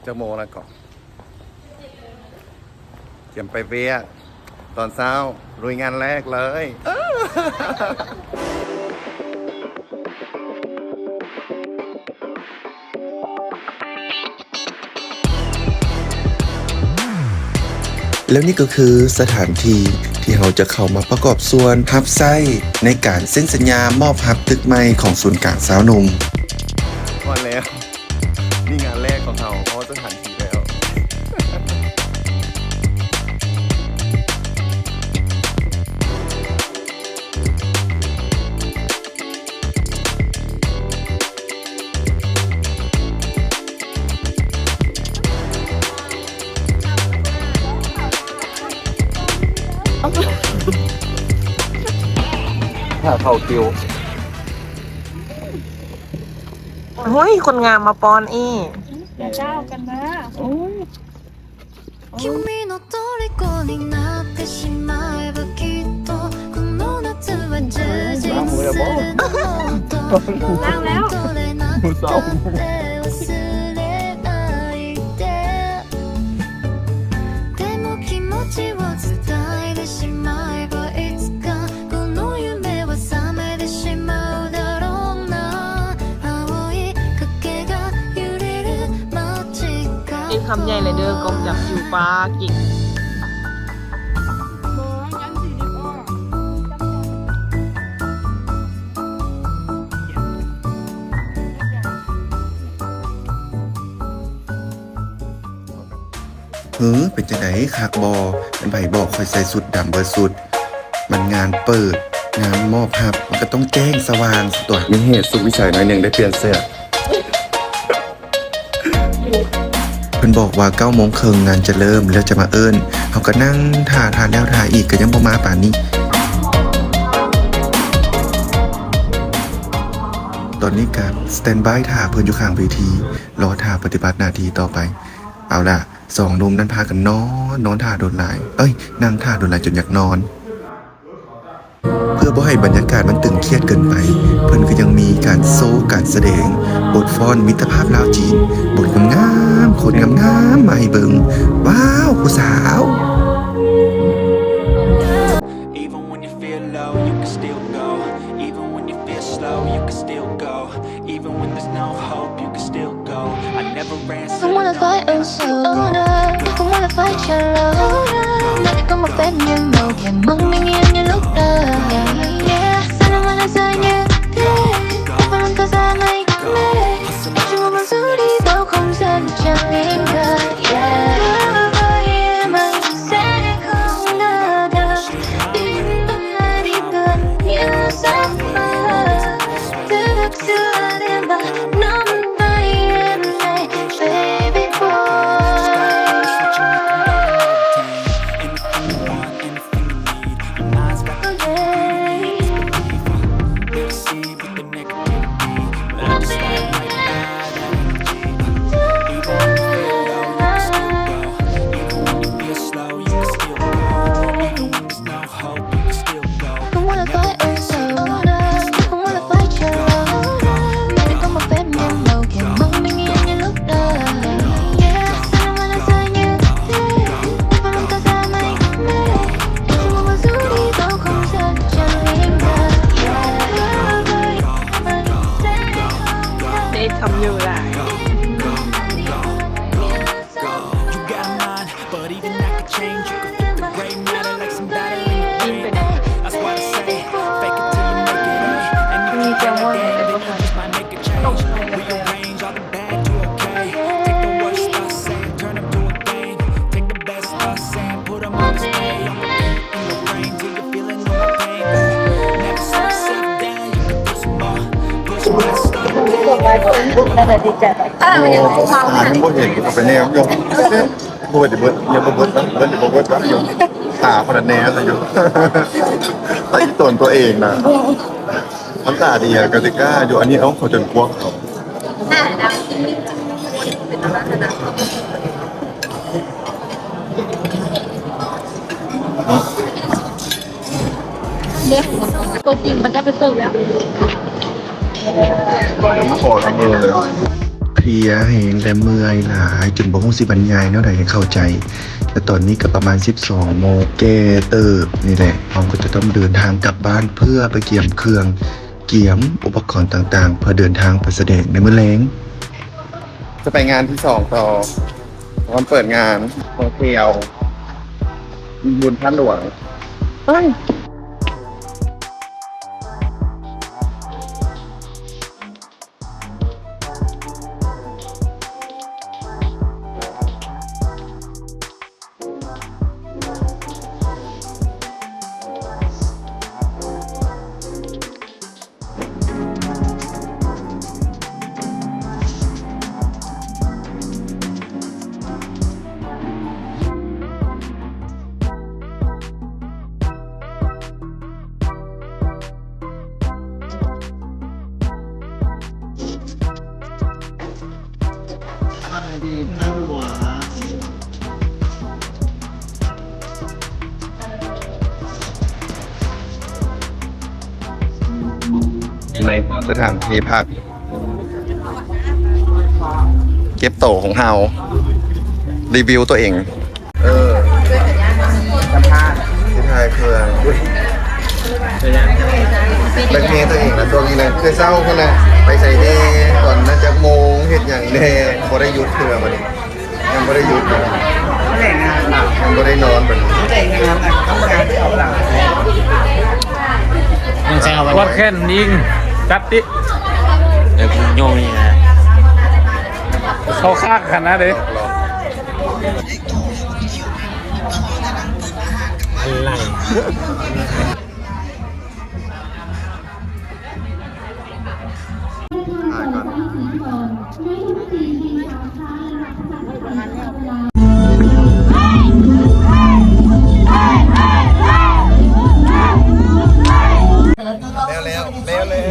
จะโมงแล้วก่อนเตรียมไปเวียกตอนเช้าลุยงานแรกเลยแล้วนี่ก็คือสถานที่ที่เราจะเข้ามาประกอบส่วนรับไส้ในการเซ็นสัญญามอบรับตึกใหม่ของศูนย์กลางสาวหนุ่มก่อนแล้วนี่งานแรกของเราเพราะสถานที่แล้วถ้าเข้าคิวเฮ้ยคนงามมาปอนอีอย่าเจ้ากันนะ君の虜になってしまえばきっとこの夏は充実するもっと取れなくたって忘れないででも気持ちを伝えてしまえばいつかこの夢は覚めてしまうだろうな青い影が揺れる街角อีกคำใหญ่เลยเด้อกองจับอยู่ปลากิ่งเป็นจังได๋คักบ่เป็นไผบอกค่อยใส่สุดดำเบิดสุดมันงานเปิดงานมอบรับมันก็ต้องแจ้งสว่างสิตัวมีเหตุสุขวิสัยหน่อยนึงได้เปลี่ยนเสื้อเพิ่นบอกว่า 9:30 นงานจะเริ่มแล้วจะมาเอิ้นเฮาก็นั่งท่าแล้วท่าอีกก็ยังบ่มาปานนี้ตอนนี้ก็สแตนด์บายท่าเพิ่นอยู่ข้างเวทีรอท่าปฏิบัติหน้าที่ต่อไปเอาล่ะ2หนุ่มนั้นพากันนอนท่าโดนหลายนั่งท่าโดนหลายจนอยากนอนเพื่อบ่ให้บรรยากาศมันตึงเครียดเกินไปเพิ่นก็ยังมีการโซการแสดงบทฟ้อนมิตรภาพลาวจีนบทงามๆคนงามๆมาให้เบิ่งว้าวผู้สาว Even when you feel low you can still go Even when you feel slow you can still go Even when there's no hope you can still go I never answer Không wanna fight ơn sooner Không wanna fight your love Nói có một vết nhưng màu kèm mong mình yên như lúc đầu Sao nó mà rơi như thế Em vẫn luôn có ra mây mê Chỉ một bằng giữ đi bao không gian chẳng yên ngờ Em anh sẽ không ngờ được Đến ta đi gần như giấc mơ Thức xưa đêm và nắm tay em này Baby boy Không wanna fight ơn sooner Không wanna fight your love Nói có một vết nhưng màu kèm mong mình yên như lúc đầu Sao nó mà rơi như thế Em vẫn luôn có ra mây mê Em chỉ muốn giữ đi bao không gian chẳng yên ngờ ได้ทำอยู่หลาย You got a mind but even that could change You can flip the gray matter like some batter in your brain That's why I say fake it till you make it A And if you feel like that then you just might make a change Rearrange all the bad to okay Take the worst thoughts saying turn them to a game Take the best thoughts saying put them on display On repeat in your brain till you're feeling no more pain Never slow yourself down you can do some more Push past all the pain บ่เห็นก็ไปแนวอยู่บ่ได้เบิดยังบ่เบิดนะเบิดบ่เบิดนะอยู่ตาคนละแนวซะอยู่ไอ้ตนตัวเองน่ะมันตาดีอะกติกาอยู่อันนี้เอาเขาจนพวกเขาตัวจริงมันจะไปเสิร์ฟแล้ว มาขอทำมือเลย ครี ลียแหงและเมื่อยหลายจนบ่ฮู้สิบรรยายแนวใดให้เข้าใจแต่ตอนนี้ก็ประมาณ12โมงแก่เติบนี่แหละเราก็จะต้องเดินทางกลับบ้านเพื่อไปเกี่ยมเครื่องเกี่ยมอุปกรณ์ต่างๆ เพื่อเดินทางไปแสดงในมื้อแลงจะไปงานที่2ต่อวันเปิดงานโฮเทลบุญท่านหลวงในสถานที่พักเก็บโตะของเฮารีวิวตัวเองสัมภาษณ์ที่ไทยเครื่องแบกเมย์ตัวเองนะตัวนี้นะเคยเศร้าคนนะไปใส่เน่ก่อนน่าจะโมงเห็ดอย่างเน่พอได้ยุดเครือมันยังไม่ได้ยุดยังไม่ได้นอนแบบวัดแค่นยิงจัดดิ เดี๋ยวคุณโยมนี่นะ เขาฆ่ากันนะเด้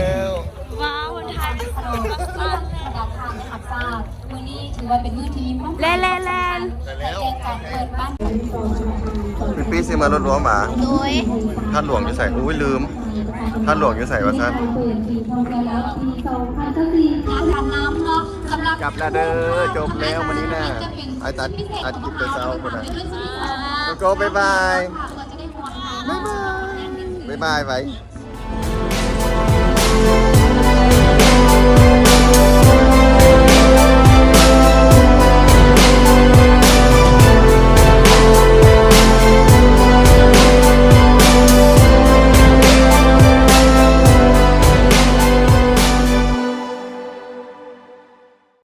อะไร ว้าววันไทยขนมปังปังราคาไม่หักซากมือนี้ถือว่าเป็นมือที่มีความแล่แล่แต่แกการเปิดบ้าน เป็นปีซีมารถรั้วหมา โดย ท่านหลวงจะใส่อุ้ยลืมท่านหลวงจะใส่ว่าท่าน การน้ำเนาะสำหรับ กลับแล้วเด้อจบแล้ววันนี้นะไอ้ตัดกินแต่เช้าคนนะโก้บ๊ายบายบ๊ายบายไว้